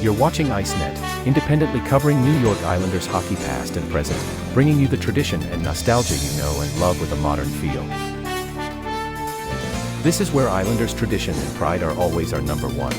You're watching ICENET, independently covering New York Islanders hockey past and present, bringing you the tradition and nostalgia you know and love with a modern feel. This is where Islanders tradition and pride are always our number one.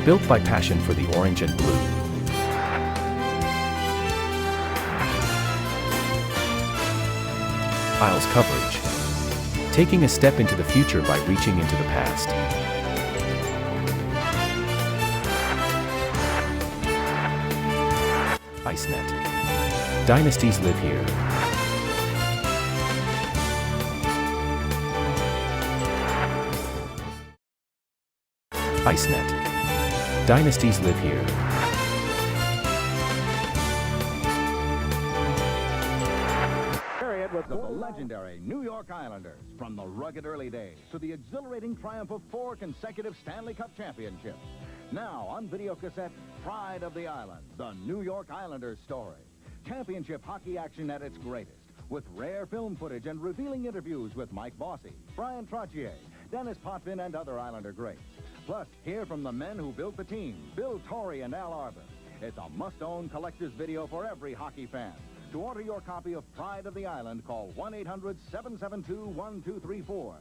Built by passion for the orange and blue. Isles coverage. Taking a step into the future by reaching into the past. ICENET. Dynasties live here. ICENET. Dynasties live here. Period with the legendary New York Islanders. From the rugged early days to the exhilarating triumph of 4 consecutive Stanley Cup championships. Now on video cassette, Pride of the Island, the New York Islanders story. Championship hockey action at its greatest, with rare film footage and revealing interviews with Mike Bossy, Brian Trottier, Dennis Potvin, and other Islander greats. Plus, hear from the men who built the team, Bill Torrey and Al Arbour. It's a must-own collector's video for every hockey fan. To order your copy of Pride of the Island, call 1-800-772-1234.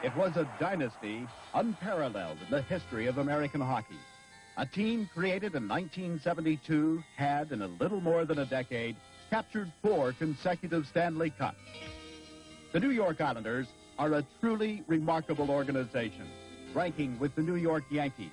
It was a dynasty unparalleled in the history of American hockey. A team created in 1972 had, in a little more than a decade, captured 4 consecutive Stanley Cups. The New York Islanders are a truly remarkable organization, ranking with the New York Yankees,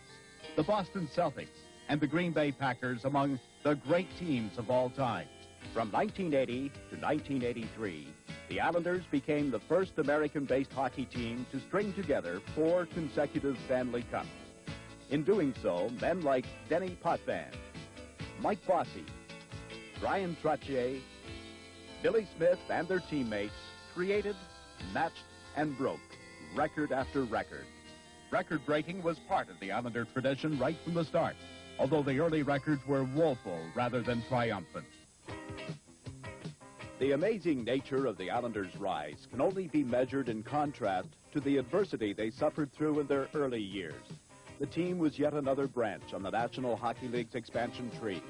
the Boston Celtics, and the Green Bay Packers among the great teams of all time. From 1980 to 1983, the Islanders became the first American-based hockey team to string together 4 consecutive Stanley Cups. In doing so, men like Denny Potvin, Mike Bossy, Brian Trottier, Billy Smith, and their teammates created, matched, and broke record after record. Record-breaking was part of the Islander tradition right from the start, although the early records were woeful rather than triumphant. The amazing nature of the Islanders' rise can only be measured in contrast to the adversity they suffered through in their early years. The team was yet another branch on the National Hockey League's expansion tree.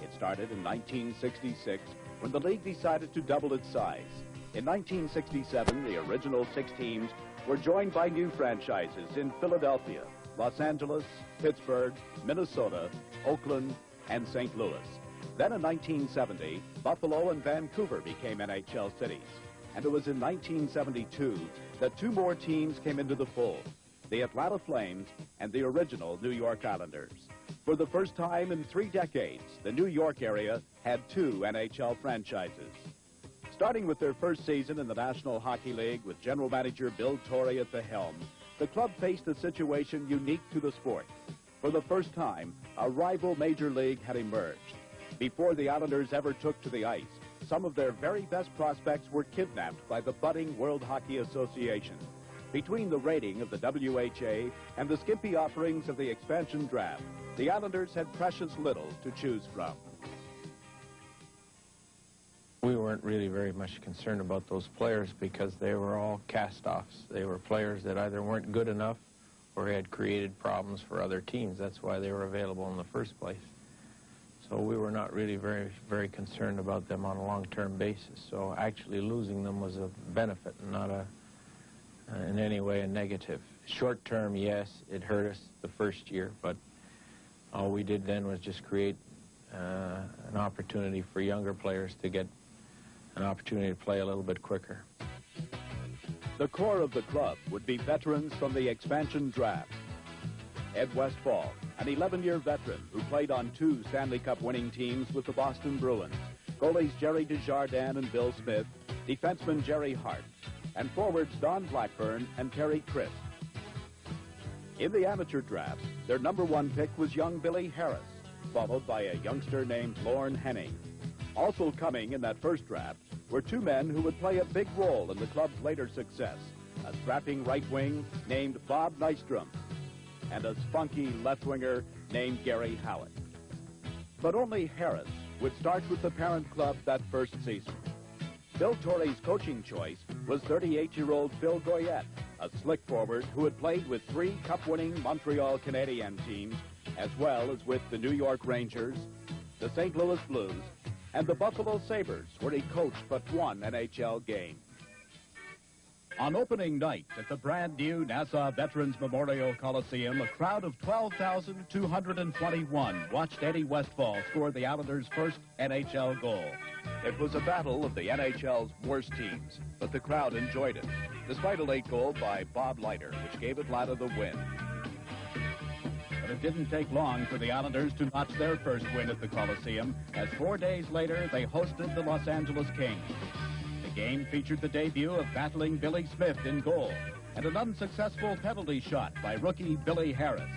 It started in 1966 when the league decided to double its size. In 1967, the original 6 teams were joined by new franchises in Philadelphia, Los Angeles, Pittsburgh, Minnesota, Oakland, and St. Louis. Then in 1970, Buffalo and Vancouver became NHL cities. and it was in 1972 that two more teams came into the fold, the Atlanta Flames and the original New York Islanders. For the first time in 3 decades, the New York area had 2 NHL franchises. Starting with their first season in the National Hockey League with general manager Bill Torrey at the helm, the club faced a situation unique to the sport. For the first time, a rival major league had emerged. Before the Islanders ever took to the ice, some of their very best prospects were kidnapped by the budding World Hockey Association. Between the rating of the WHA and the skimpy offerings of the expansion draft, the Islanders had precious little to choose from. We weren't really very much concerned about those players because they were all cast-offs. They were players that either weren't good enough or had created problems for other teams. That's why they were available in the first place. So we were not really very concerned about them on a long-term basis. So actually losing them was a benefit and not in any way a negative. Short-term, yes, it hurt us the first year, but all we did then was just create an opportunity for younger players to get an opportunity to play a little bit quicker. The core of the club would be veterans from the expansion draft. Ed Westfall, an 11-year veteran who played on 2 Stanley Cup winning teams with the Boston Bruins, goalies Jerry Desjardins and Bill Smith, defenseman Jerry Hart, and forwards Don Blackburn and Terry Crisp. In the amateur draft, their #1 pick was young Billy Harris, followed by a youngster named Lorne Henning. Also coming in that first draft were 2 men who would play a big role in the club's later success, a strapping right wing named Bob Nystrom and a spunky left winger named Gary Howitt. But only Harris would start with the parent club that first season. Bill Torrey's coaching choice was 38-year-old Phil Goyette, a slick forward who had played with 3 Cup-winning Montreal Canadiens teams, as well as with the New York Rangers, the St. Louis Blues, and the Buffalo Sabres, where he coached but 1 NHL game. On opening night at the brand-new Nassau Veterans Memorial Coliseum, a crowd of 12,221 watched Eddie Westfall score the Islanders' first NHL goal. It was a battle of the NHL's worst teams, but the crowd enjoyed it, despite a late goal by Bob Leiter, which gave Atlanta the win. But it didn't take long for the Islanders to notch their first win at the Coliseum, as 4 days later they hosted the Los Angeles Kings. The game featured the debut of battling Billy Smith in goal and an unsuccessful penalty shot by rookie Billy Harris.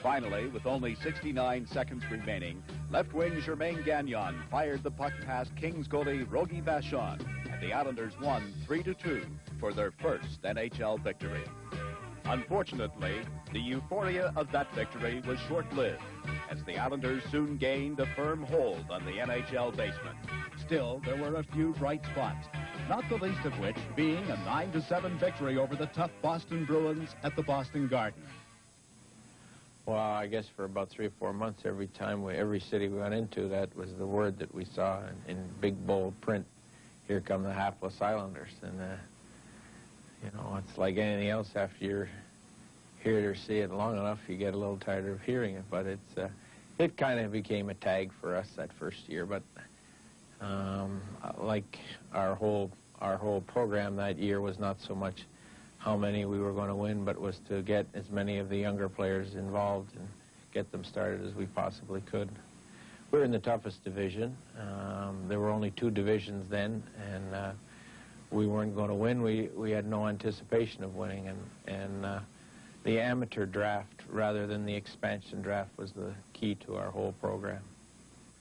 Finally, with only 69 seconds remaining, left wing Germain Gagnon fired the puck past Kings goalie Rogie Vachon, and the Islanders won 3-2 for their first NHL victory. Unfortunately, the euphoria of that victory was short-lived, as the Islanders soon gained a firm hold on the NHL basement. Still, there were a few bright spots, not the least of which being a 9-7 victory over the tough Boston Bruins at the Boston Garden. Well, I guess for about 3 or 4 months, every city we went into, that was the word that we saw in big, bold print. Here come the hapless Islanders. And, you know, it's like anything else. After you hear it or see it long enough, you get a little tired of hearing it. But it kind of became a tag for us that first year. But like our whole program that year was not so much how many we were going to win, but was to get as many of the younger players involved and get them started as we possibly could. We were in the toughest division. There were only 2 divisions then, and we weren't going to win. We had no anticipation of winning, and the amateur draft rather than the expansion draft was the key to our whole program.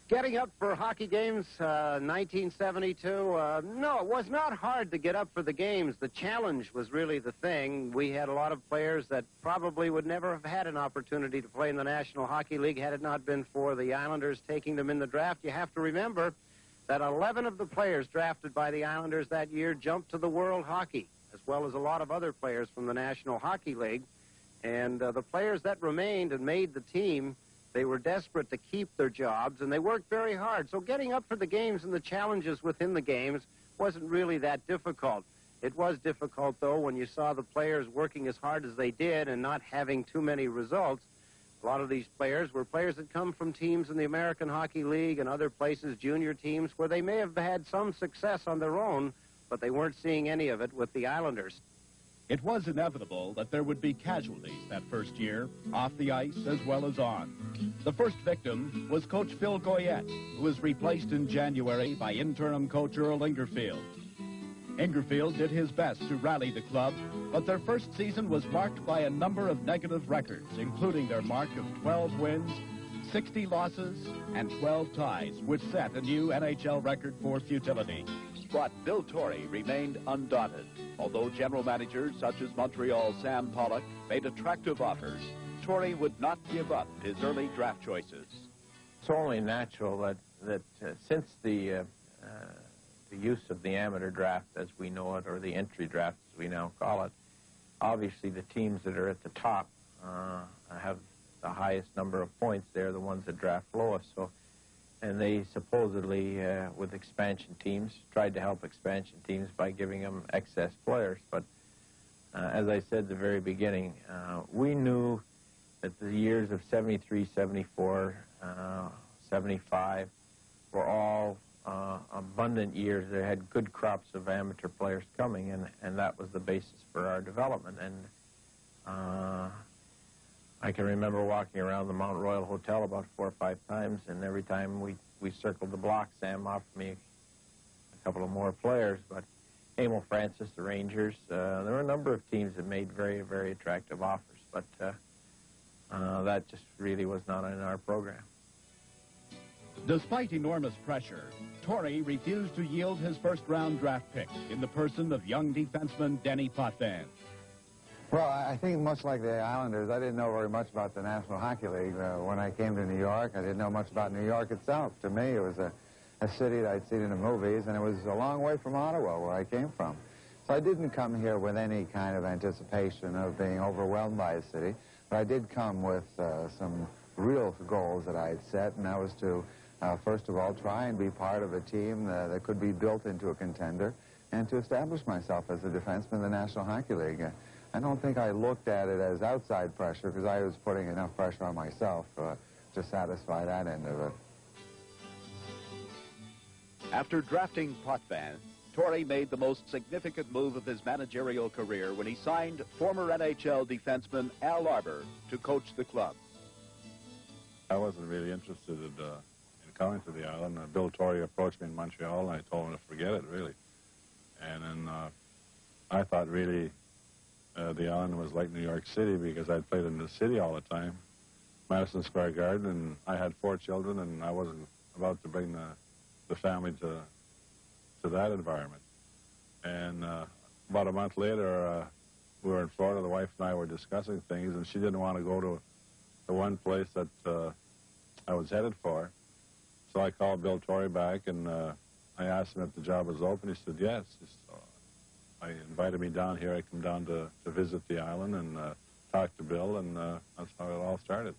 Getting up for hockey games, 1972, no, it was not hard to get up for the games. The challenge was really the thing. We had a lot of players that probably would never have had an opportunity to play in the National Hockey League had it not been for the Islanders taking them in the draft. You have to remember that 11 of the players drafted by the Islanders that year jumped to the World Hockey, as well as a lot of other players from the National Hockey League. And the players that remained and made the team, they were desperate to keep their jobs, and they worked very hard. So getting up for the games and the challenges within the games wasn't really that difficult. It was difficult, though, when you saw the players working as hard as they did and not having too many results. A lot of these players were players that come from teams in the American Hockey League and other places, junior teams, where they may have had some success on their own, but they weren't seeing any of it with the Islanders. It was inevitable that there would be casualties that first year, off the ice as well as on. The first victim was Coach Phil Goyette, who was replaced in January by interim coach Earl Ingerfield. Ingerfield did his best to rally the club, but their first season was marked by a number of negative records, including their mark of 12 wins, 60 losses, and 12 ties, which set a new NHL record for futility. But Bill Torrey remained undaunted. Although general managers such as Montreal's Sam Pollock made attractive offers, Torrey would not give up his early draft choices. It's only natural that since the use of the amateur draft as we know it, or the entry draft as we now call it, obviously the teams that are at the top have the highest number of points. They're the ones that draft lowest. So, and they supposedly, with expansion teams, tried to help expansion teams by giving them excess players. But as I said at the very beginning, we knew that the years of 73, 74, 75 were all abundant years. They had good crops of amateur players coming, and that was the basis for our development. And I can remember walking around the Mount Royal Hotel about 4 or 5 times, and every time we circled the block, Sam offered me a couple of more players. But Emil Francis, the Rangers, there were a number of teams that made very, very attractive offers, but that just really was not in our program. Despite enormous pressure, Torrey refused to yield his first-round draft pick in the person of young defenseman Denny Potvin. Well, I think much like the Islanders, I didn't know very much about the National Hockey League. When I came to New York, I didn't know much about New York itself. To me, it was a city that I'd seen in the movies, and it was a long way from Ottawa, where I came from. So I didn't come here with any kind of anticipation of being overwhelmed by a city, but I did come with some real goals that I had set, and that was to, first of all, try and be part of a team that could be built into a contender, and to establish myself as a defenseman in the National Hockey League. I don't think I looked at it as outside pressure, because I was putting enough pressure on myself to satisfy that end of it. After drafting Potvin, Torrey made the most significant move of his managerial career when he signed former NHL defenseman Al Arbour to coach the club. I wasn't really interested in coming to the island. Bill Torrey approached me in Montreal, and I told him to forget it, really. And then I thought, really, the island was like New York City, because I'd played in the city all the time, Madison Square Garden, and I had 4 children, and I wasn't about to bring the family to that environment. And about a month later, we were in Florida. The wife and I were discussing things, and she didn't want to go to the one place that I was headed for. So I called Bill Torrey back, and I asked him if the job was open. He said yes. I invited me down here. I come down to visit the island and talk to Bill, and that's how it all started.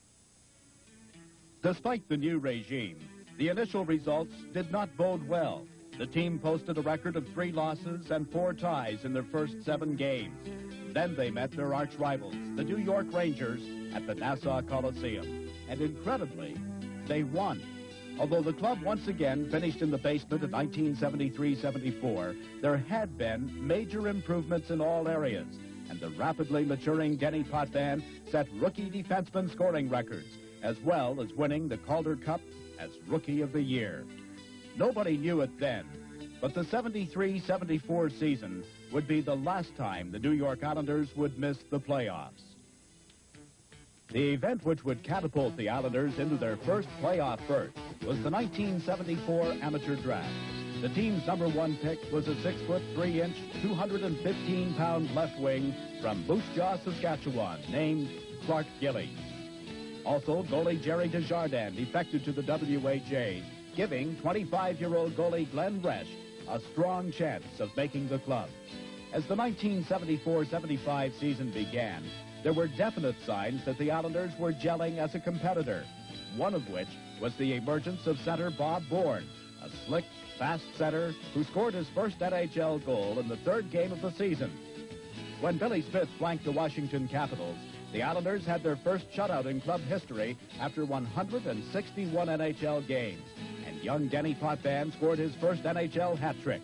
Despite the new regime, the initial results did not bode well. The team posted a record of 3 losses and 4 ties in their first 7 games. Then they met their arch rivals, the New York Rangers, at the Nassau Coliseum. And incredibly, they won. Although the club once again finished in the basement in 1973-74, there had been major improvements in all areas, and the rapidly maturing Denny Potvin set rookie defenseman scoring records, as well as winning the Calder Cup as Rookie of the Year. Nobody knew it then, but the 73-74 season would be the last time the New York Islanders would miss the playoffs. The event which would catapult the Islanders into their first playoff berth was the 1974 amateur draft. The team's #1 pick was a 6'3", 215-pound left wing from Moose Jaw, Saskatchewan, named Clark Gillies. Also, goalie Jerry Desjardins defected to the WHA, giving 25-year-old goalie Glenn Resch a strong chance of making the club. As the 1974-75 season began, there were definite signs that the Islanders were gelling as a competitor, one of which was the emergence of center Bob Bourne, a slick, fast center who scored his first NHL goal in the 3rd game of the season. When Billy Smith flanked the Washington Capitals, the Islanders had their first shutout in club history after 161 NHL games, and young Denny Potvin scored his first NHL hat trick.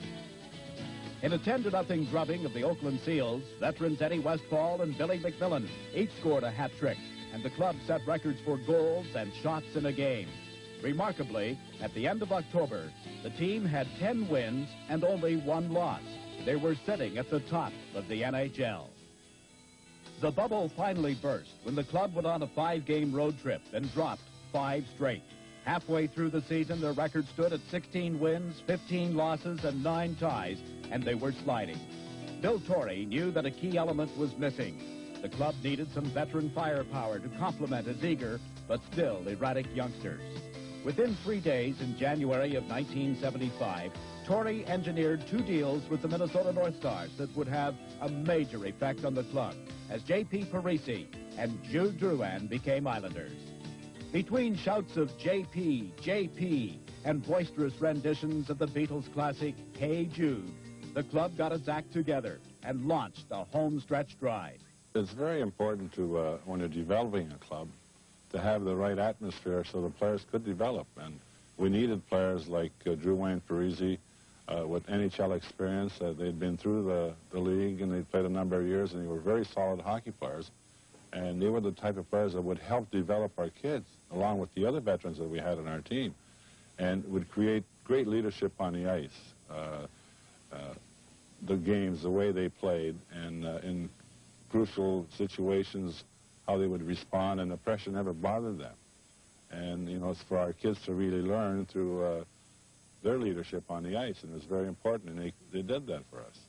In a 10-0 drubbing of the Oakland Seals, veterans Eddie Westfall and Billy McMillan each scored a hat trick, and the club set records for goals and shots in a game. Remarkably, at the end of October, the team had 10 wins and only 1 loss. They were sitting at the top of the NHL. The bubble finally burst when the club went on a 5-game road trip and dropped 5 straight. Halfway through the season, their record stood at 16 wins, 15 losses, and 9 ties, and they were sliding. Bill Torrey knew that a key element was missing. The club needed some veteran firepower to complement his eager but still erratic youngsters. Within 3 days in January of 1975, Torrey engineered 2 deals with the Minnesota North Stars that would have a major effect on the club, as J.P. Parisi and Jude Drouin became Islanders. Between shouts of J.P., J.P., and boisterous renditions of the Beatles classic, Hey Jude, the club got its act together and launched a homestretch drive. It's very important to, when you're developing a club, to have the right atmosphere so the players could develop. And we needed players like Drouin and Parisi with NHL experience. They'd been through the league and they'd played a number of years, and they were very solid hockey players. And they were the type of players that would help develop our kids, along with the other veterans that we had on our team, and would create great leadership on the ice. The games, the way they played, and in crucial situations, how they would respond, and the pressure never bothered them. And, you know, it's for our kids to really learn through their leadership on the ice, and it was very important, and they did that for us.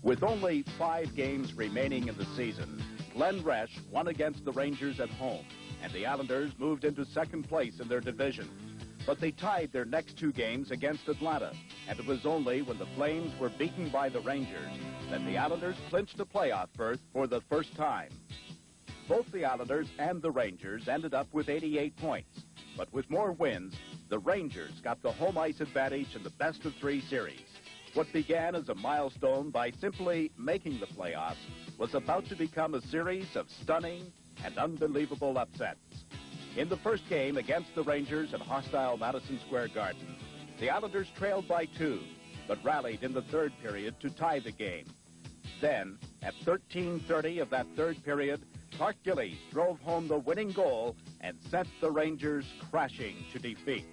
With only 5 games remaining in the season, Glenn Resch won against the Rangers at home, and the Islanders moved into 2nd place in their division. But they tied their next 2 games against Atlanta, and it was only when the Flames were beaten by the Rangers that the Islanders clinched a playoff berth for the first time. Both the Islanders and the Rangers ended up with 88 points, but with more wins, the Rangers got the home ice advantage in the best-of-3 series. What began as a milestone by simply making the playoffs was about to become a series of stunning and unbelievable upsets. In the first game against the Rangers at hostile Madison Square Garden, the Islanders trailed by 2, but rallied in the 3rd period to tie the game. Then, at 13:30 of that 3rd period, Clark Gillies drove home the winning goal and sent the Rangers crashing to defeat.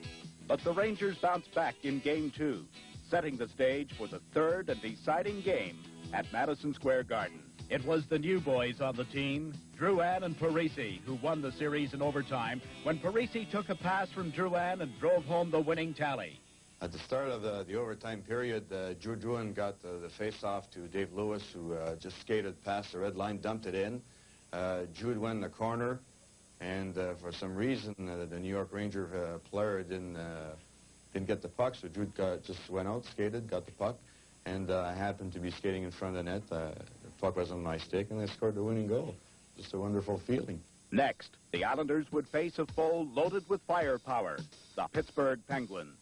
But the Rangers bounced back in Game 2, setting the stage for the 3rd and deciding game at Madison Square Garden. It was the new boys on the team, Drouin and Parisi, who won the series in overtime when Parisi took a pass from Drouin and drove home the winning tally. At the start of the overtime period, Jude Drouin got the face-off to Dave Lewis, who just skated past the red line, dumped it in. Jude went in the corner, and for some reason, the New York Ranger player didn't get the puck, so Jude just went out, skated, got the puck, and I happened to be skating in front of the net. The puck was on my stick, and I scored the winning goal. Just a wonderful feeling. Next, the Islanders would face a foe loaded with firepower, the Pittsburgh Penguins.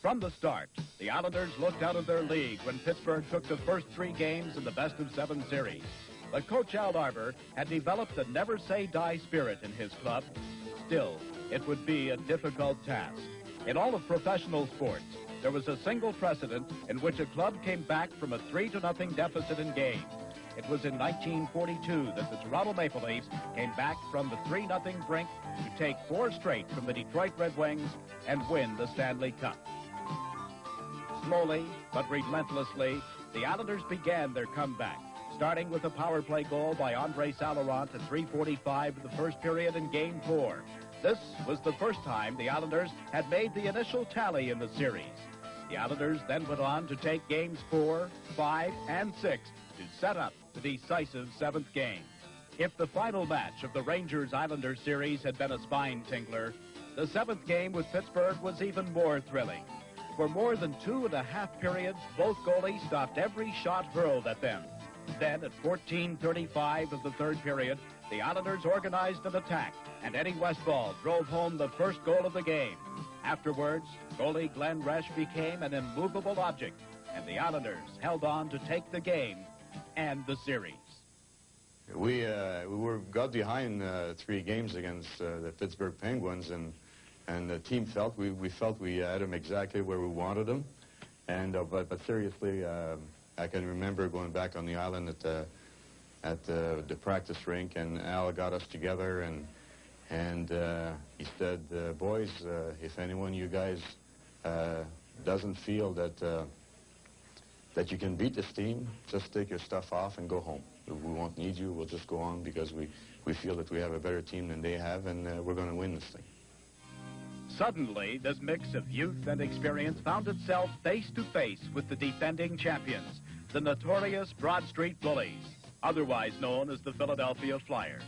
From the start, the Islanders looked out of their league when Pittsburgh took the first 3 games in the best-of-7 series. But Coach Al Arbour had developed a never-say-die spirit in his club. Still, it would be a difficult task. In all of professional sports, there was a single precedent in which a club came back from a 3-0 deficit in games. It was in 1942 that the Toronto Maple Leafs came back from the 3-0 brink to take 4 straight from the Detroit Red Wings and win the Stanley Cup. Slowly but relentlessly, the Islanders began their comeback, starting with a power play goal by Andre Salarant at 3:45 of the first period in Game 4. This was the first time the Islanders had made the initial tally in the series. The Islanders then went on to take Games 4, 5, and 6 to set up the decisive 7th game. If the final match of the Rangers-Islanders series had been a spine-tingler, the 7th game with Pittsburgh was even more thrilling. For more than 2.5 periods, both goalies stopped every shot hurled at them. Then, at 14:35 of the 3rd period, the Islanders organized an attack, and Eddie Westfall drove home the first goal of the game. Afterwards, goalie Glenn Resch became an immovable object, and the Islanders held on to take the game and the series. We got behind 3 games against the Pittsburgh Penguins, and the team felt we felt we had them exactly where we wanted them. And but seriously, I can remember going back on the island at the practice rink, and Al got us together, and he said, boys, if anyone of you guys doesn't feel that you can beat this team, just take your stuff off and go home. We won't need you. We'll just go on because we feel that we have a better team than they have, and we're going to win this thing. Suddenly, this mix of youth and experience found itself face-to-face with the defending champions, the notorious Broad Street Bullies, otherwise known as the Philadelphia Flyers.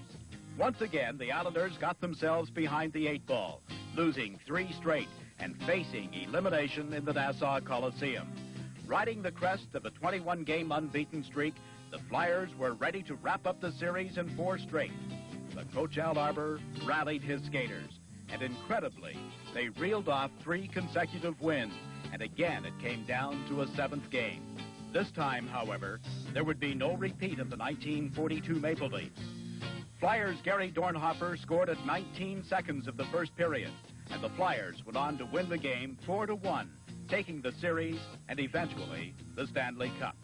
Once again, the Islanders got themselves behind the 8-ball, losing 3 straight and facing elimination in the Nassau Coliseum. Riding the crest of a 21-game unbeaten streak, the Flyers were ready to wrap up the series in 4 straight. But Coach Al Arbour rallied his skaters, and incredibly, they reeled off 3 consecutive wins, and again it came down to a 7th game. This time, however, there would be no repeat of the 1942 Maple Leafs. Flyers' Gary Dornhofer scored at 19 seconds of the first period, and the Flyers went on to win the game 4-1, taking the series and eventually the Stanley Cup.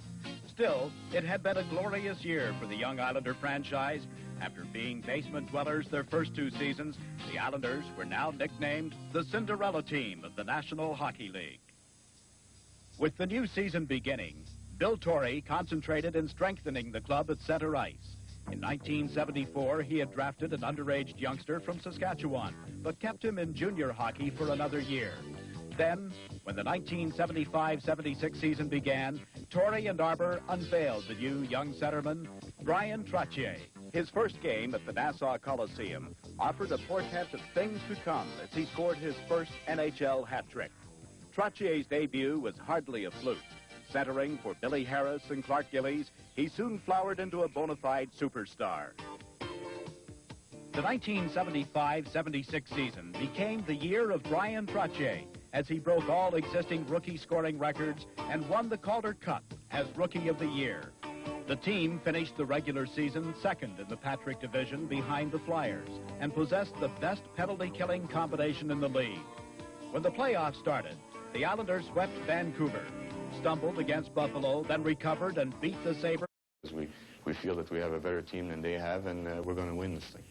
Still, it had been a glorious year for the young Islander franchise. After being basement dwellers their first 2 seasons, the Islanders were now nicknamed the Cinderella team of the National Hockey League. With the new season beginning, Bill Torrey concentrated in strengthening the club at center ice. In 1974, he had drafted an underage youngster from Saskatchewan, but kept him in junior hockey for another year. Then, when the 1975-76 season began, Torrey and Arbour unveiled the new young centerman, Brian Trottier. His first game at the Nassau Coliseum offered a portent of things to come as he scored his first NHL hat trick. Trottier's debut was hardly a fluke. Centering for Billy Harris and Clark Gillies, he soon flowered into a bona fide superstar. The 1975-76 season became the year of Brian Trottier, as he broke all existing rookie scoring records and won the Calder Cup as Rookie of the Year. The team finished the regular season second in the Patrick Division behind the Flyers and possessed the best penalty-killing combination in the league. When the playoffs started, the Islanders swept Vancouver, stumbled against Buffalo, then recovered and beat the Sabres. We feel that we have a better team than they have, and we're going to win this thing.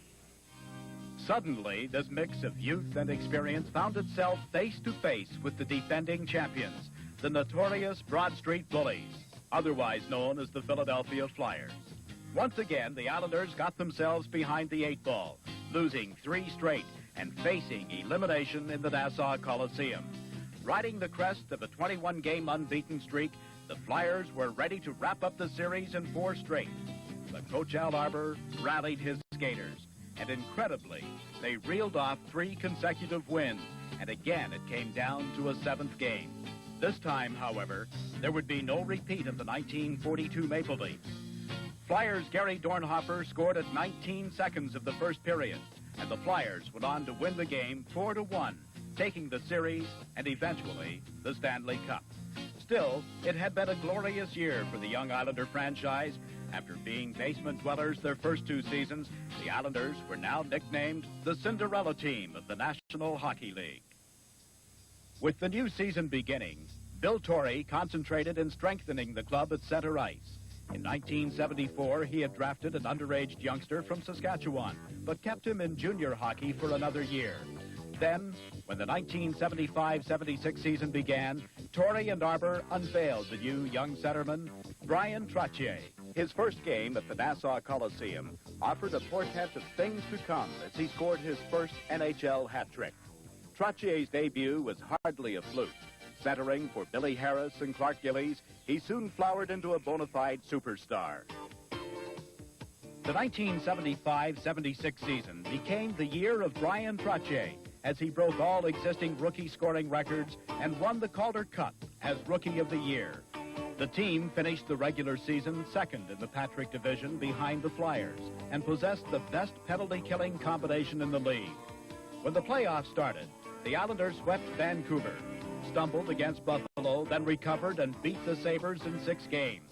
Suddenly, this mix of youth and experience found itself face-to-face with the defending champions, the notorious Broad Street Bullies, otherwise known as the Philadelphia Flyers. Once again, the Islanders got themselves behind the 8-ball, losing 3 straight and facing elimination in the Nassau Coliseum. Riding the crest of a 21-game unbeaten streak, the Flyers were ready to wrap up the series in 4 straight. But Coach Al Arbour rallied his skaters, and incredibly, they reeled off 3 consecutive wins, and again it came down to a 7th game. This time, however, there would be no repeat of the 1942 Maple Leafs. Flyers' Gary Dornhofer scored at 19 seconds of the first period, and the Flyers went on to win the game 4-1, taking the series and eventually the Stanley Cup. Still, it had been a glorious year for the young Islander franchise. After being basement dwellers their first 2 seasons, the Islanders were now nicknamed the Cinderella team of the National Hockey League. With the new season beginning, Bill Torrey concentrated in strengthening the club at center ice. In 1974, he had drafted an underage youngster from Saskatchewan, but kept him in junior hockey for another year. Then, when the 1975-76 season began, Torrey and Arbour unveiled the new young centerman, Brian Trottier. His first game at the Nassau Coliseum offered a portent of things to come as he scored his first NHL hat trick. Trottier's debut was hardly a fluke. Centering for Billy Harris and Clark Gillies, he soon flowered into a bona fide superstar. The 1975-76 season became the year of Brian Trottier, as he broke all existing rookie scoring records and won the Calder Cup as Rookie of the Year. The team finished the regular season second in the Patrick Division behind the Flyers and possessed the best penalty-killing combination in the league. When the playoffs started, the Islanders swept Vancouver, stumbled against Buffalo, then recovered and beat the Sabres in 6 games.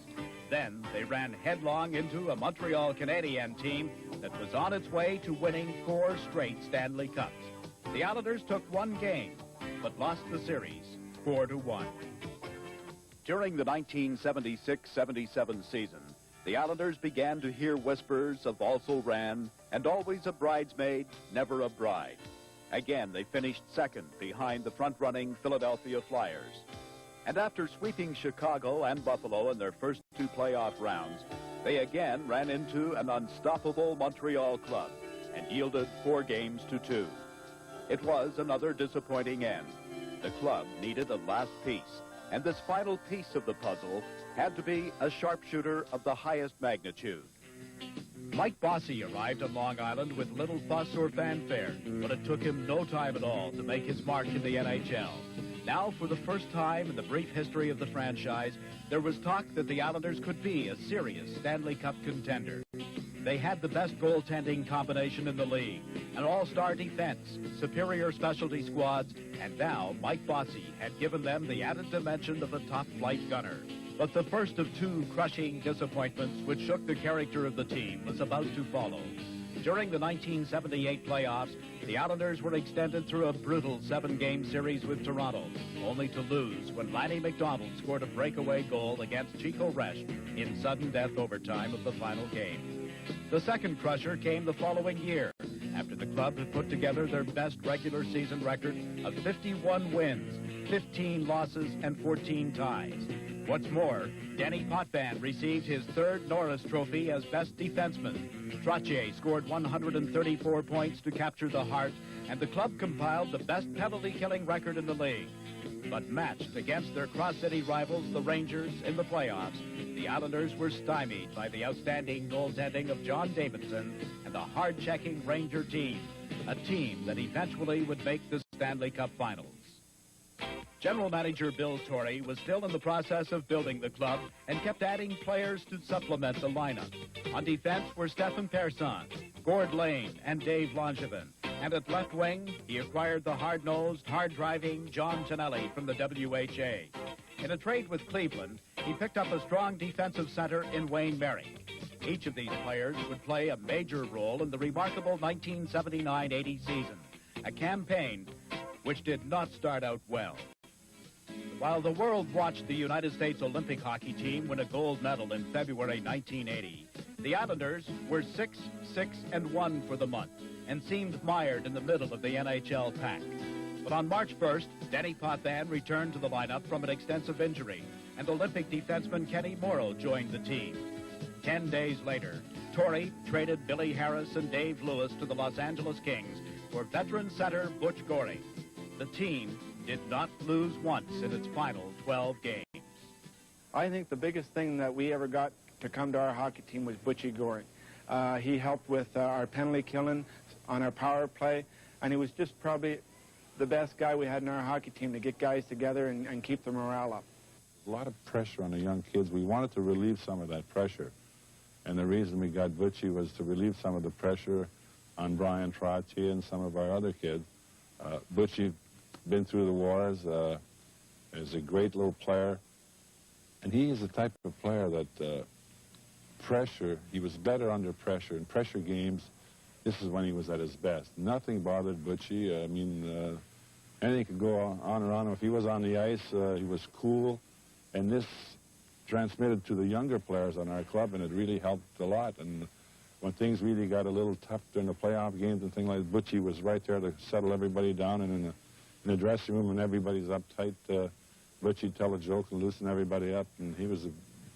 Then they ran headlong into a Montreal Canadiens team that was on its way to winning 4 straight Stanley Cups. The Islanders took 1 game, but lost the series 4-1. During the 1976-77 season, the Islanders began to hear whispers of also ran and always a bridesmaid, never a bride. Again, they finished second behind the front-running Philadelphia Flyers. And after sweeping Chicago and Buffalo in their first two playoff rounds, they again ran into an unstoppable Montreal club and yielded 4-2. It was another disappointing end. The club needed a last piece, and this final piece of the puzzle had to be a sharpshooter of the highest magnitude. Mike Bossy arrived on Long Island with little fuss or fanfare, but it took him no time at all to make his mark in the NHL. Now, for the first time in the brief history of the franchise, there was talk that the Islanders could be a serious Stanley Cup contender. They had the best goaltending combination in the league, an all-star defense, superior specialty squads, and now Mike Bossy had given them the added dimension of a top-flight gunner. But the first of two crushing disappointments which shook the character of the team was about to follow. During the 1978 playoffs, the Islanders were extended through a brutal 7-game series with Toronto, only to lose when Lanny McDonald scored a breakaway goal against Chico Resch in sudden death overtime of the final game. The second crusher came the following year, after the club had put together their best regular season record of 51 wins, 15 losses, and 14 ties. What's more, Denny Potvin received his third Norris Trophy as best defenseman. Trottier scored 134 points to capture the Hart, and the club compiled the best penalty-killing record in the league. But matched against their cross-city rivals, the Rangers, in the playoffs, the Islanders were stymied by the outstanding goaltending of John Davidson and the hard-checking Ranger team, a team that eventually would make the Stanley Cup Finals. General Manager Bill Torrey was still in the process of building the club and kept adding players to supplement the lineup. On defense were Stephen Persson, Gord Lane, and Dave Langevin. And at left wing, he acquired the hard-nosed, hard-driving John Tonelli from the WHA. In a trade with Cleveland, he picked up a strong defensive center in Wayne Merrick. Each of these players would play a major role in the remarkable 1979-80 season, a campaign which did not start out well. While the world watched the United States Olympic hockey team win a gold medal in February 1980, the Islanders were 6-6-1 for the month and seemed mired in the middle of the NHL pack. But on March 1st, Denny Potvin returned to the lineup from an extensive injury, and Olympic defenseman Kenny Morrow joined the team. 10 days later, Torrey traded Billy Harris and Dave Lewis to the Los Angeles Kings for veteran center Butch Gorey. The team did not lose once in its final 12 games. I think the biggest thing that we ever got to come to our hockey team was Butchie Gorey. He helped with our penalty killing on our power play, and he was just probably the best guy we had in our hockey team to get guys together and keep the morale up. A lot of pressure on the young kids. We wanted to relieve some of that pressure, and the reason we got Butchie was to relieve some of the pressure on Brian Trottier and some of our other kids. Butchie been through the wars, is a great little player, and he is the type of player that pressure, he was better under pressure. In pressure games, this is when he was at his best. Nothing bothered Butchie. I mean, anything could go on or on. If he was on the ice, he was cool, and this transmitted to the younger players on our club, and it really helped a lot. And when things really got a little tough during the playoff games and things like that, Butchie was right there to settle everybody down, and in the dressing room when everybody's uptight, Butchie'd tell a joke and loosen everybody up, and he was a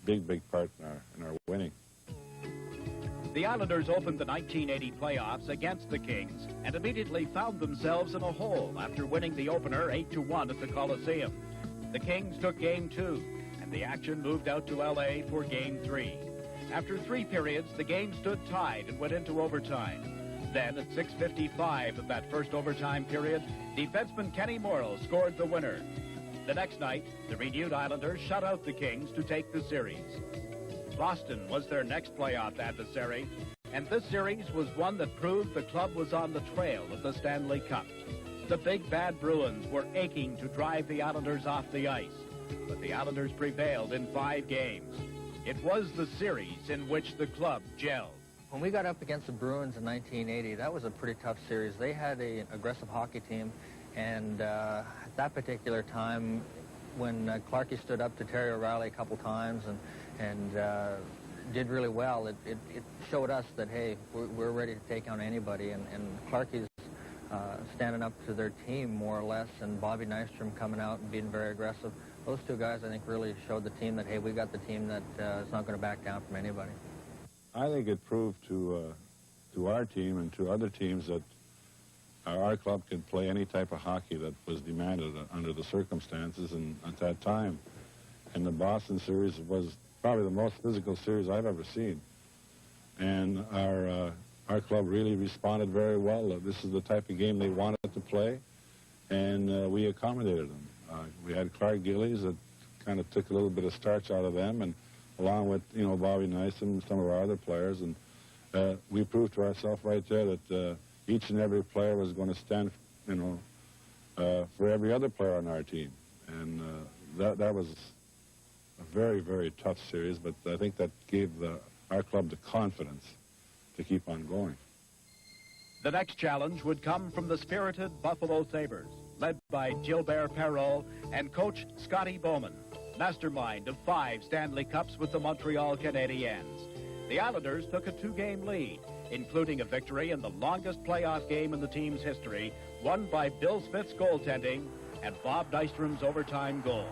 big part in our winning. The Islanders opened the 1980 playoffs against the Kings and immediately found themselves in a hole after winning the opener 8-1 at the Coliseum. The Kings took Game 2, and the action moved out to L.A. for Game 3. After 3 periods, the game stood tied and went into overtime. Then, at 6:55 of that first overtime period, defenseman Kenny Morrow scored the winner. The next night, the renewed Islanders shut out the Kings to take the series. Boston was their next playoff adversary, and this series was one that proved the club was on the trail of the Stanley Cup. The Big Bad Bruins were aching to drive the Islanders off the ice, but the Islanders prevailed in 5 games. It was the series in which the club gelled. When we got up against the Bruins in 1980, that was a pretty tough series. They had an aggressive hockey team, and at that particular time, when Clarkie stood up to Terry O'Reilly a couple times and did really well, it showed us that, hey, we're ready to take on anybody, and Clarkie's standing up to their team more or less, and Bobby Nystrom coming out and being very aggressive. Those two guys, I think, really showed the team that, hey, we got the team that is not going to back down from anybody. I think it proved to our team and to other teams that our club could play any type of hockey that was demanded under the circumstances and at that time. And the Boston series was probably the most physical series I've ever seen. And our club really responded very well. This is the type of game they wanted to play, and we accommodated them. We had Clark Gillies that kind of took a little bit of starch out of them, and along with, you know, Bobby Nystrom and some of our other players, and we proved to ourselves right there that each and every player was going to stand, you know, for every other player on our team. And that was a very, very tough series, but I think that gave our club the confidence to keep on going. The next challenge would come from the spirited Buffalo Sabres, led by Gilbert Perreault and coach Scotty Bowman, mastermind of 5 Stanley Cups with the Montreal Canadiens. The Islanders took a 2-game lead, including a victory in the longest playoff game in the team's history, won by Bill Smith's goaltending and Bob Nystrom's overtime goal.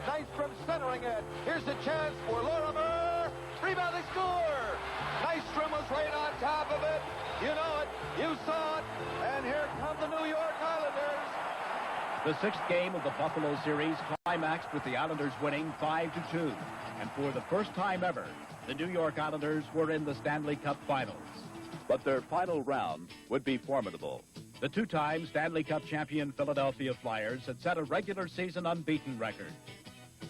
Nystrom centering it. Here's a chance for Lorimer. Rebound, they score! Nystrom was right on top of it. You know it. You saw it. And here come the New York Islanders. The 6th game of the Buffalo series climaxed with the Islanders winning 5-2. And for the first time ever, the New York Islanders were in the Stanley Cup Finals. But their final round would be formidable. The 2-time Stanley Cup champion Philadelphia Flyers had set a regular season unbeaten record.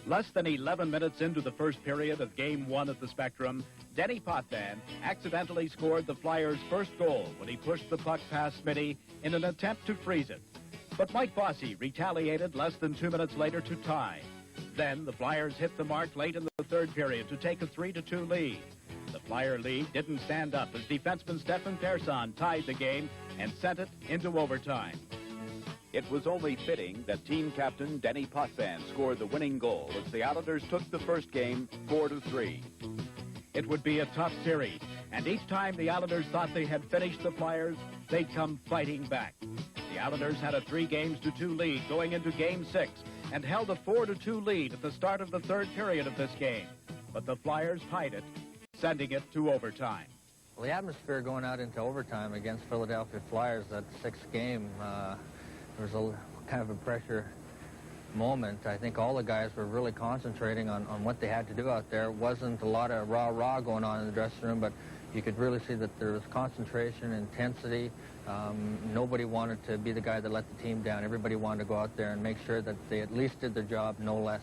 Less than 11 minutes into the first period of Game 1 at the Spectrum, Denny Potvin accidentally scored the Flyers' first goal when he pushed the puck past Smitty in an attempt to freeze it. But Mike Bossy retaliated less than 2 minutes later to tie. Then the Flyers hit the mark late in the third period to take a 3-2 lead. The Flyer lead didn't stand up as defenseman Stefan Persson tied the game and sent it into overtime. It was only fitting that team captain Denny Potvin scored the winning goal as the Islanders took the first game 4-3. It would be a tough series, and each time the Islanders thought they had finished the Flyers, they'd come fighting back. The Islanders had a 3-2 lead going into Game 6 and held a 4-2 lead at the start of the third period of this game. But the Flyers tied it, sending it to overtime. Well, the atmosphere going out into overtime against Philadelphia Flyers, that 6th game, there was a kind of a pressure moment. I think all the guys were really concentrating on what they had to do out there. It wasn't a lot of rah-rah going on in the dressing room, but you could really see that there was concentration, intensity. Nobody wanted to be the guy that let the team down. Everybody wanted to go out there and make sure that they at least did their job, no less.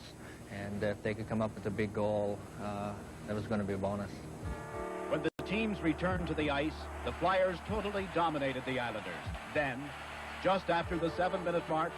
And if they could come up with a big goal, that was going to be a bonus. When the teams returned to the ice, the Flyers totally dominated the Islanders. Then, just after the 7-minute mark,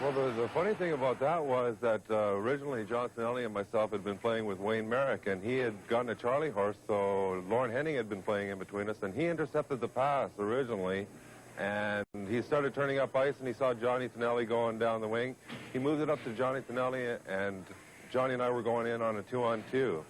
Well, the funny thing about that was that originally John Snelly and myself had been playing with Wayne Merrick, and he had gotten a Charlie horse, so Lauren Henning had been playing in between us, and he intercepted the pass originally, and he started turning up ice, and he saw Johnny Tonelli going down the wing. He moved it up to Johnny Tonelli, and Johnny and I were going in on a 2-on-2.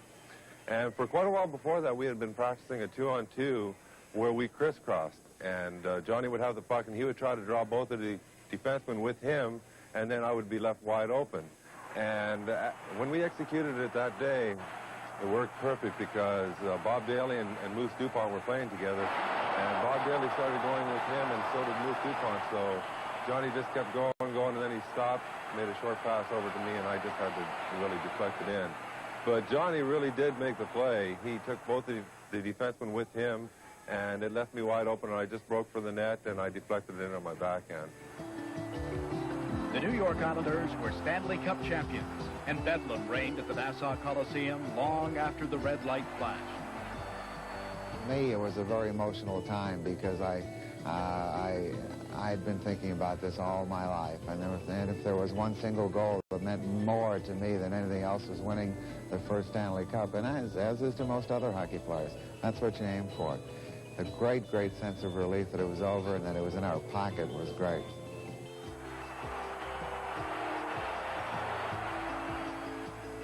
And for quite a while before that, we had been practicing a 2-on-2 where we crisscrossed, and Johnny would have the puck, and he would try to draw both of the defensemen with him, and then I would be left wide open. And when we executed it that day, it worked perfect because Bob Daly and Moose Dupont were playing together, and Bob Daly started going with him, and so did Moose Dupont. So Johnny just kept going, and then he stopped, made a short pass over to me, and I just had to really deflect it in. But Johnny really did make the play. He took both the defensemen with him, and it left me wide open, and I just broke for the net, and I deflected it in on my backhand. The New York Islanders were Stanley Cup champions, and bedlam reigned at the Nassau Coliseum long after the red light flashed. For me, it was a very emotional time because I had been thinking about this all my life, and if there was one single goal that meant more to me than anything else was winning the first Stanley Cup, and as is to most other hockey players, that's what you aim for. The great, great sense of relief that it was over and that it was in our pocket was great.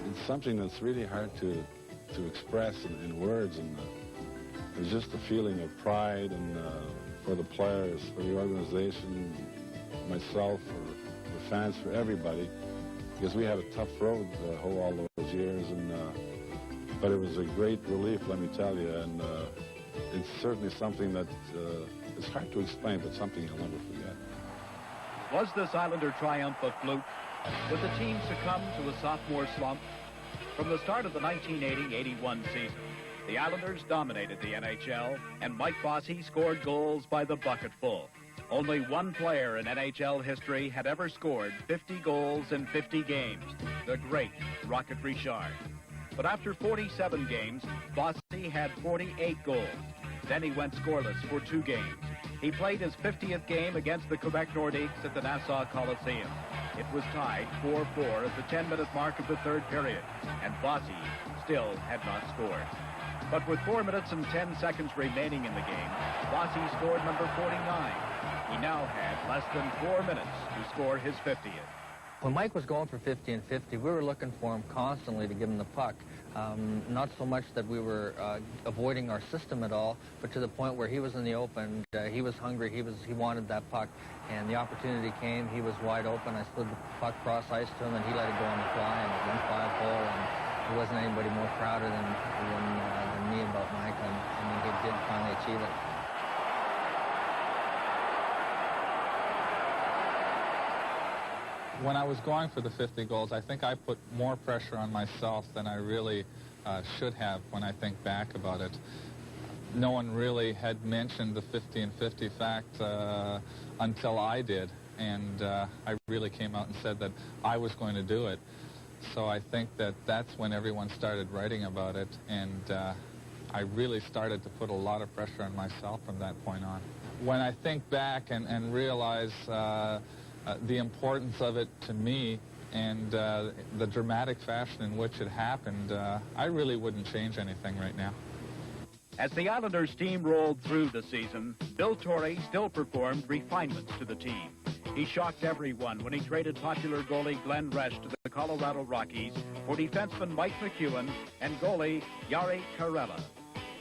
It's something that's really hard to express in words, and it's just a feeling of pride and for the players, for the organization, myself, for the fans, for everybody, because we had a tough road all those years, and but it was a great relief, let me tell you, and it's certainly something that it's hard to explain, but something you'll never forget. Was this Islander triumph a fluke? Would the team succumb to a sophomore slump? From the start of the 1980-81 season, the Islanders dominated the NHL, and Mike Bossy scored goals by the bucketful. Only one player in NHL history had ever scored 50 goals in 50 games, the great Rocket Richard. But after 47 games, Bossy had 48 goals. Then he went scoreless for 2 games. He played his 50th game against the Quebec Nordiques at the Nassau Coliseum. It was tied 4-4 at the 10-minute mark of the third period, and Bossy still had not scored. But with 4 minutes and 10 seconds remaining in the game, Bossy scored number 49. He now had less than 4 minutes to score his 50th. When Mike was going for 50 and 50, we were looking for him constantly to give him the puck. Not so much that we were avoiding our system at all, but to the point where he was in the open, he was hungry, he wanted that puck, and the opportunity came, he was wide open, I slid the puck cross ice to him, and he let it go on the fly, and it went 5-hole, and there wasn't anybody more prouder than me about Mike, and I mean, he did finally achieve it. When I was going for the 50 goals, I think I put more pressure on myself than I really should have when I think back about it. No one really had mentioned the 50 and 50 fact until I did, and I really came out and said that I was going to do it. So I think that that's when everyone started writing about it, and I really started to put a lot of pressure on myself from that point on. When I think back and realize the importance of it to me and the dramatic fashion in which it happened, I really wouldn't change anything right now. As the Islanders steamrolled through the season, Bill Torrey still performed refinements to the team. He shocked everyone when he traded popular goalie Glenn Resch to the Colorado Rockies for defenseman Mike McEwen and goalie Jari Karela.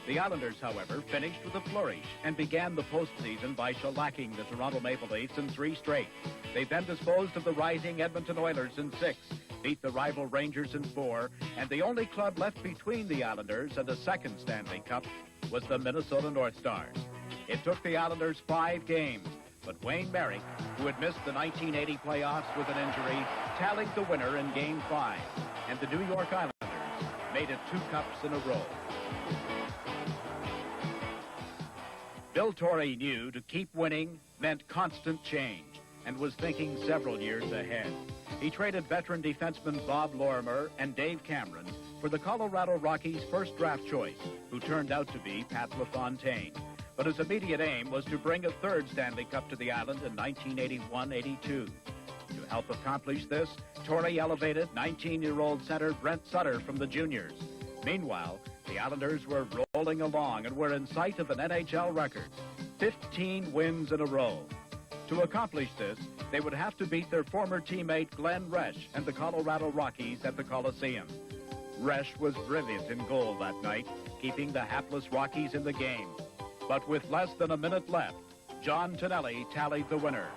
The Islanders, however, finished with a flourish and began the postseason by shellacking the Toronto Maple Leafs in 3 straight. They then disposed of the rising Edmonton Oilers in 6, beat the rival Rangers in 4, and the only club left between the Islanders and a second Stanley Cup was the Minnesota North Stars. It took the Islanders 5 games, but Wayne Merrick, who had missed the 1980 playoffs with an injury, tallied the winner in Game 5, and the New York Islanders made it 2 cups in a row. Bill Torrey knew to keep winning meant constant change and was thinking several years ahead. He traded veteran defensemen Bob Lorimer and Dave Cameron for the Colorado Rockies' first draft choice, who turned out to be Pat LaFontaine. But his immediate aim was to bring a 3rd Stanley Cup to the island in 1981-82. To help accomplish this, Torrey elevated 19-year-old center Brent Sutter from the juniors. Meanwhile, the Islanders were rolling along and were in sight of an NHL record, 15 wins in a row. To accomplish this, they would have to beat their former teammate Glenn Resch and the Colorado Rockies at the Coliseum. Resch was brilliant in goal that night, keeping the hapless Rockies in the game. But with less than a minute left, John Tonelli tallied the winner.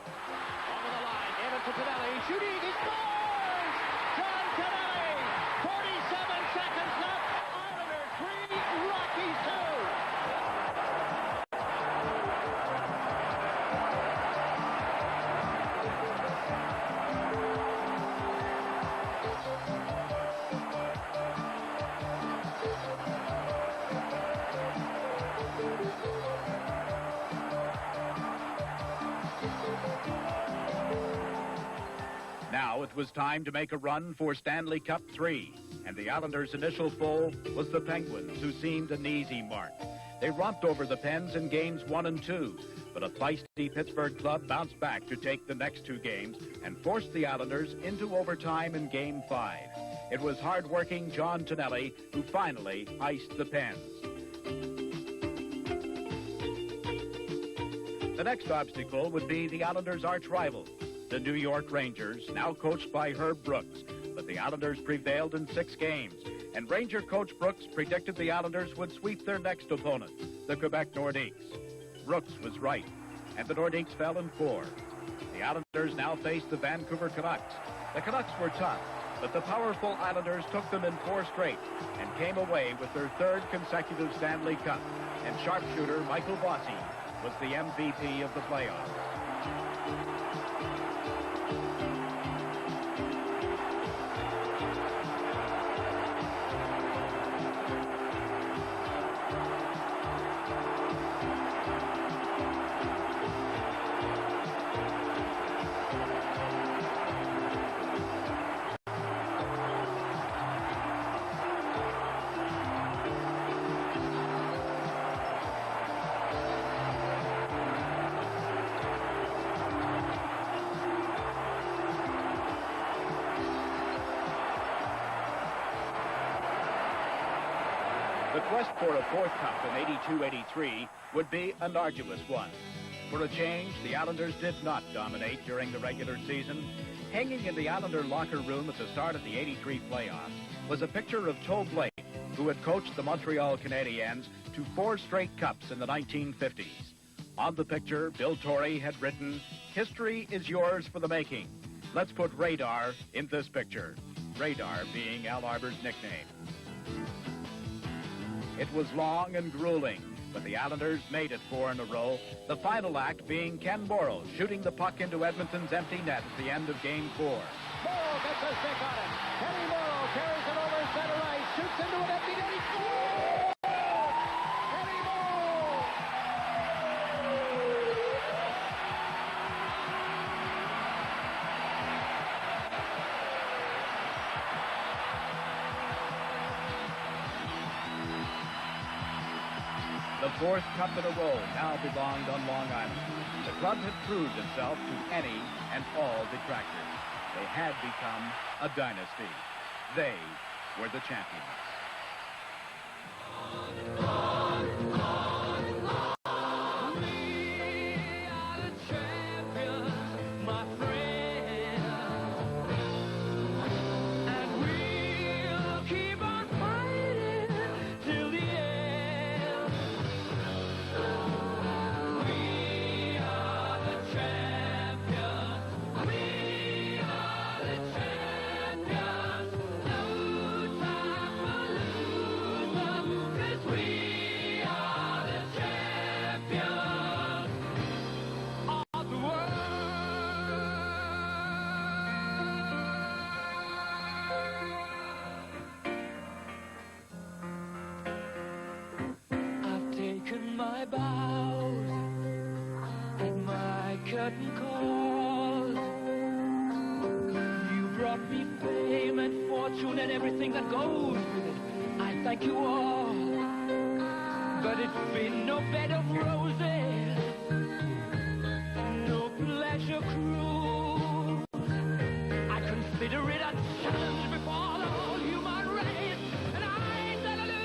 Over the line, gave it to Tonelli, shooting, he scores! John Tonelli, 47 seconds left, Islanders 3, Rockies 2. was time to make a run for Stanley Cup 3, and the Islanders' initial foe was the Penguins, who seemed an easy mark. They romped over the Pens in games 1 and 2, but a feisty Pittsburgh club bounced back to take the next 2 games and forced the Islanders into overtime in Game 5. It was hard-working John Tonelli who finally iced the Pens. The next obstacle would be the Islanders' arch-rivals, the New York Rangers, now coached by Herb Brooks. But the Islanders prevailed in 6 games, and Ranger coach Brooks predicted the Islanders would sweep their next opponent, the Quebec Nordiques. Brooks was right, and the Nordiques fell in 4. The Islanders now faced the Vancouver Canucks. The Canucks were tough, but the powerful Islanders took them in 4 straight and came away with their 3rd consecutive Stanley Cup. And sharpshooter Michael Bossy was the MVP of the playoffs. The quest for a 4th cup in 82-83 would be an arduous one. For a change, the Islanders did not dominate during the regular season. Hanging in the Islander locker room at the start of the 83 playoffs was a picture of Toe Blake, who had coached the Montreal Canadiens to 4 straight cups in the 1950s. On the picture, Bill Torrey had written, "History is yours for the making. Let's put Radar in this picture." Radar being Al Arbour's nickname. It was long and grueling, but the Islanders made it 4 in a row, the final act being Ken Morrow shooting the puck into Edmonton's empty net at the end of Game 4. Morrow gets a stick on it. Kenny Morrow carries it over center ice, shoots into an empty net. He scores! Kenny Morrow! The 4th cup in a row now belonged on Long Island. The club had proved itself to any and all detractors. They had become a dynasty. They were the champions. My bows and my curtain calls. You brought me fame and fortune and everything that goes with it. I thank you all, but it's been no bed of roses, no pleasure cruise. I consider it a challenge before the whole human race, and I ain't gonna lose.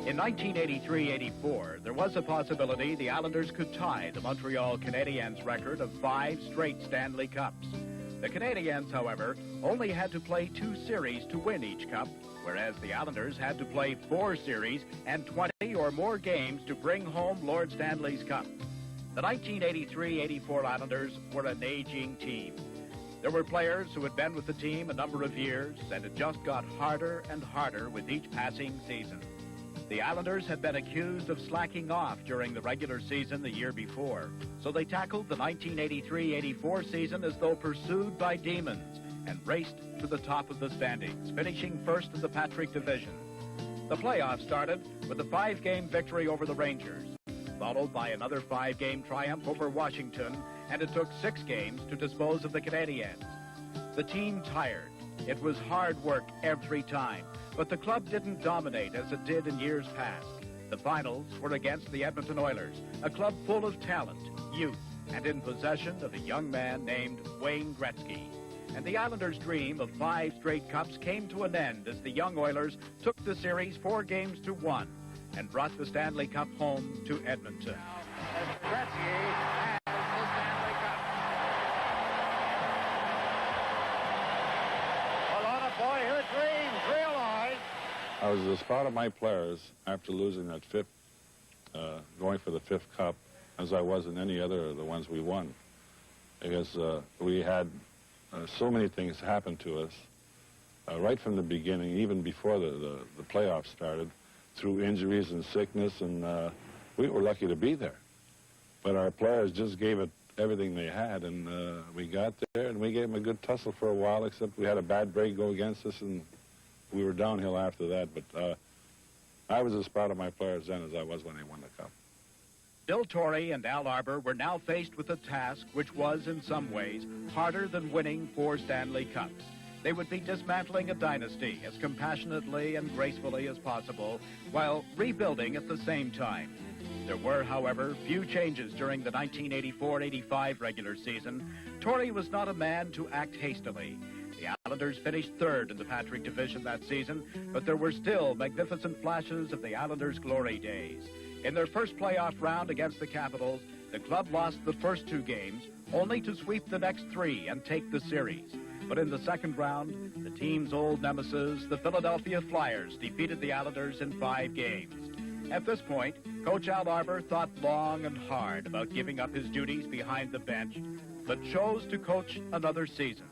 In 1983-84, there was a possibility the Islanders could tie the Montreal Canadiens record of 5 straight Stanley Cups. The Canadiens, however, only had to play 2 series to win each cup, whereas the Islanders had to play 4 series and 20 or more games to bring home Lord Stanley's Cup. The 1983-84 Islanders were an aging team. There were players who had been with the team a number of years, and it just got harder and harder with each passing season. The Islanders had been accused of slacking off during the regular season the year before, so they tackled the 1983-84 season as though pursued by demons and raced to the top of the standings, finishing first in the Patrick Division. The playoffs started with a 5-game victory over the Rangers, followed by another 5-game triumph over Washington, and it took 6 games to dispose of the Canadiens. The team tired. It was hard work every time, but the club didn't dominate as it did in years past. The finals were against the Edmonton Oilers, a club full of talent, youth, and in possession of a young man named Wayne Gretzky. And the Islanders' dream of 5 straight cups came to an end as the young Oilers took the series 4-1 and brought the Stanley Cup home to Edmonton. Gretzky has the Stanley Cup. A lot of boyhood dreams realized. I was as proud of my players after losing that 5th, going for the 5th cup, as I was in any other of the ones we won. Because we had so many things happen to us right from the beginning, even before the playoffs started, through injuries and sickness, and we were lucky to be there. But our players just gave it everything they had, and we got there, and we gave them a good tussle for a while, except we had a bad break go against us, and we were downhill after that. But I was as proud of my players then as I was when they won the cup. Bill Torrey and Al Arbour were now faced with a task which was, in some ways, harder than winning 4 Stanley Cups. They would be dismantling a dynasty as compassionately and gracefully as possible, while rebuilding at the same time. There were, however, few changes during the 1984-85 regular season. Torrey was not a man to act hastily. The Islanders finished 3rd in the Patrick Division that season, but there were still magnificent flashes of the Islanders' glory days. In their first playoff round against the Capitals, the club lost the first 2 games, only to sweep the next 3 and take the series. But in the second round, the team's old nemesis, the Philadelphia Flyers, defeated the Islanders in 5 games. At this point, Coach Al Arbour thought long and hard about giving up his duties behind the bench, but chose to coach another season.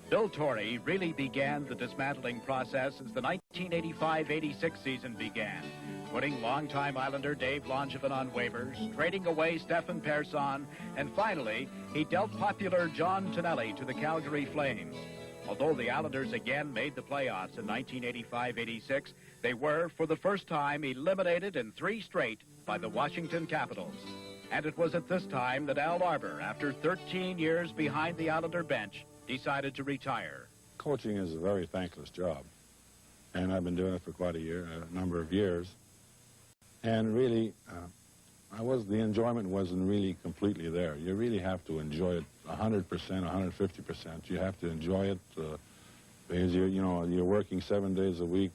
Bill Torrey really began the dismantling process as the 1985-86 season began, putting longtime Islander Dave Langevin on waivers, trading away Stefan Persson, and finally, he dealt popular John Tonelli to the Calgary Flames. Although the Islanders again made the playoffs in 1985-86, they were, for the first time, eliminated in 3 straight by the Washington Capitals. And it was at this time that Al Arbour, after 13 years behind the Islander bench, decided to retire. Coaching is a very thankless job, and I've been doing it for quite a number of years. And really, the enjoyment wasn't really completely there. You really have to enjoy it 100%, 150%. You have to enjoy it because you're working 7 days a week.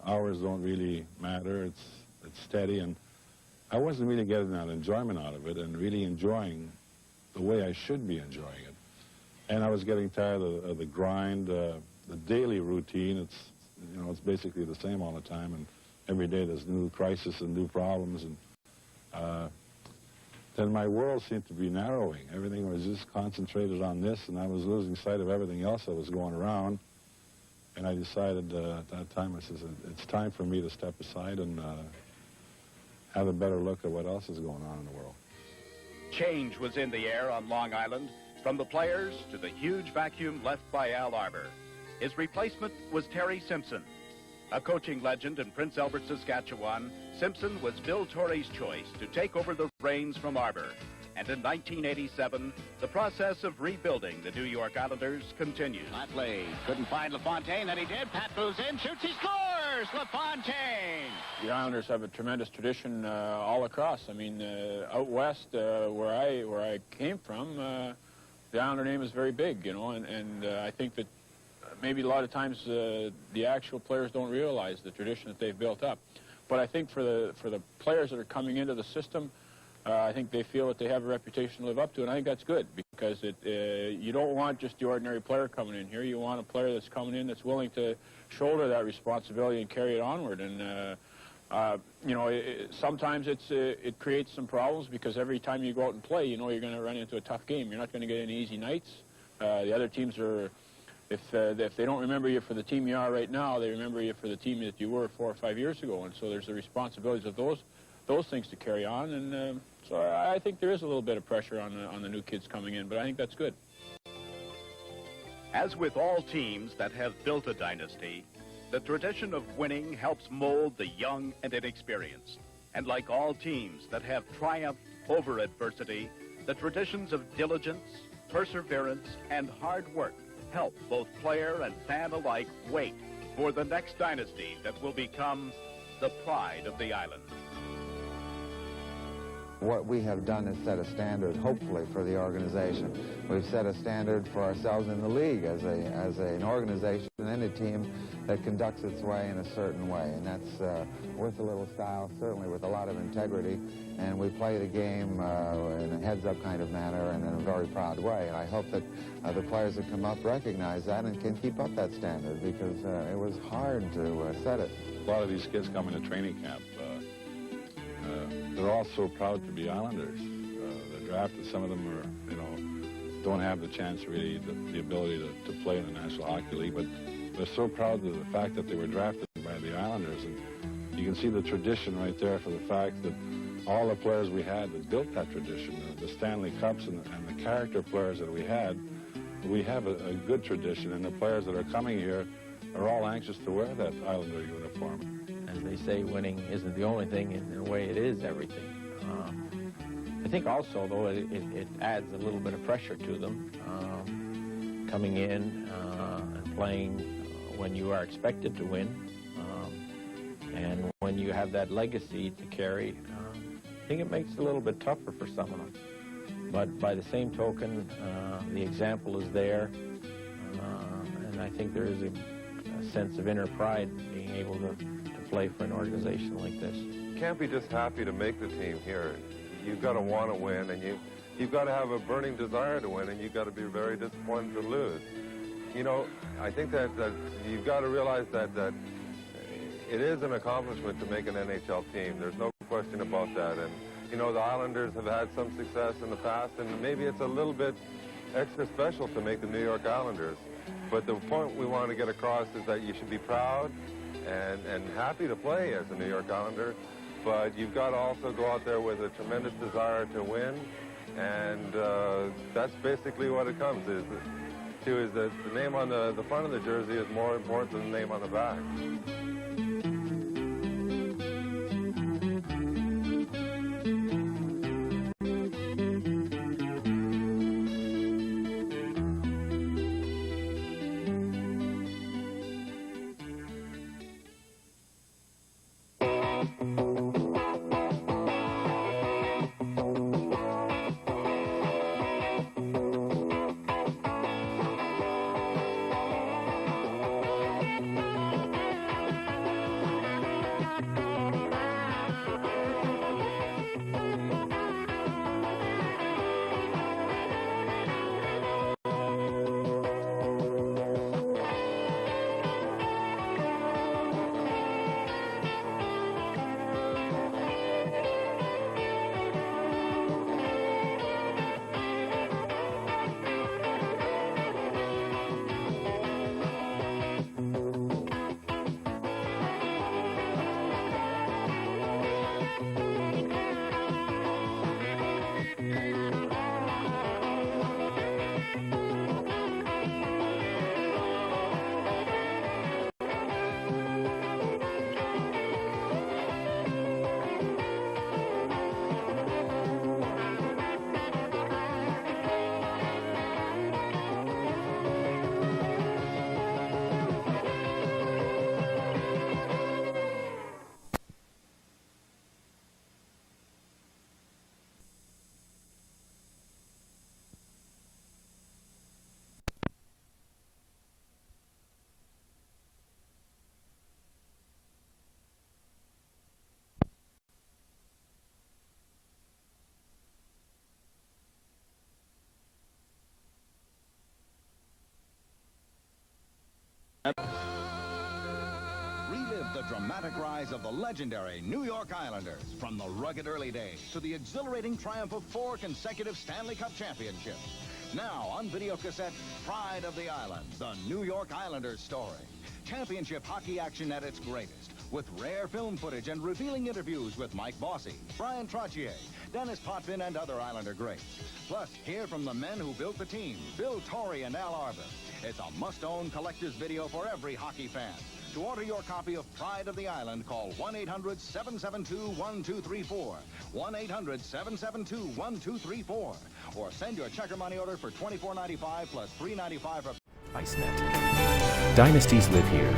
Hours don't really matter. It's steady, and I wasn't really getting that enjoyment out of it and really enjoying the way I should be enjoying it. And I was getting tired of the grind, the daily routine. It's basically the same all the time, and every day there's new crisis and new problems, and then my world seemed to be narrowing. Everything was just concentrated on this, and I was losing sight of everything else that was going around. And I decided at that time, I said, it's time for me to step aside and have a better look at what else is going on in the world. Change was in the air on Long Island, from the players to the huge vacuum left by Al Arbour. His replacement was Terry Simpson. A coaching legend in Prince Albert, Saskatchewan, Simpson was Bill Torrey's choice to take over the reins from Arbour. And in 1987, the process of rebuilding the New York Islanders continued. High play. Couldn't find LaFontaine, and he did. Pat moves in, shoots, he scores! LaFontaine! The Islanders have a tremendous tradition all across. I mean, out west, where I came from, the Islander name is very big, and I think that maybe a lot of times the actual players don't realize the tradition that they've built up. But I think for the players that are coming into the system, I think they feel that they have a reputation to live up to, and I think that's good, because you don't want just the ordinary player coming in here. You want a player that's coming in that's willing to shoulder that responsibility and carry it onward. And you know, sometimes it creates some problems, because every time you go out and play, you know you're going to run into a tough game. You're not going to get any easy nights. The other teams are, if they don't remember you for the team you are right now, they remember you for the team that you were 4 or 5 years ago. And so there's the responsibilities of those things to carry on. And so I think there is a little bit of pressure on the new kids coming in, but I think that's good. As with all teams that have built a dynasty, the tradition of winning helps mold the young and inexperienced. And like all teams that have triumphed over adversity, the traditions of diligence, perseverance, and hard work help both player and fan alike wait for the next dynasty that will become the pride of the island. What we have done is set a standard, hopefully, for the organization. We've set a standard for ourselves in the league as an organization and a team that conducts its way in a certain way. And that's with a little style, certainly with a lot of integrity. And we play the game in a heads-up kind of manner and in a very proud way. And I hope that the players that come up recognize that and can keep up that standard, because it was hard to set it. A lot of these kids come into training camp. They're all so proud to be Islanders. They're drafted. Some of them are, you know, don't have the chance really, the ability to play in the National Hockey League, but they're so proud of the fact that they were drafted by the Islanders. And you can see the tradition right there, for the fact that all the players we had that built that tradition, the Stanley Cups and the character players that we have a good tradition, and the players that are coming here are all anxious to wear that Islander uniform. As they say, winning isn't the only thing, in a way it is everything. I think also, though, it adds a little bit of pressure to them, coming in and playing when you are expected to win, and when you have that legacy to carry. I think it makes it a little bit tougher for some of them. But by the same token, the example is there, and I think there is a sense of inner pride being able to play for an organization like this. You can't be just happy to make the team here. You've got to want to win, and you've got to have a burning desire to win, and you've got to be very disappointed to lose. You know, I think that you've got to realize that it is an accomplishment to make an NHL team. There's no question about that. And, you know, the Islanders have had some success in the past, and maybe it's a little bit extra special to make the New York Islanders. But the point we want to get across is that you should be proud and happy to play as a New York Islander, but you've got to also go out there with a tremendous desire to win, and that's basically what it comes to, is that the name on the front of the jersey is more important than the name on the back. Relive the dramatic rise of the legendary New York Islanders from the rugged early days to the exhilarating triumph of 4 consecutive Stanley Cup championships. Now on videocassette, Pride of the Island, the New York Islanders story. Championship hockey action at its greatest, with rare film footage and revealing interviews with Mike Bossy, Brian Trottier, Dennis Potvin, and other Islander greats. Plus, hear from the men who built the team, Bill Torrey and Al Arbour. It's a must-own collector's video for every hockey fan. To order your copy of Pride of the Island, call 1-800-772-1234, 1-800-772-1234, or send your checker money order for $24.95 plus $3.95 for... ICENET. Dynasties live here.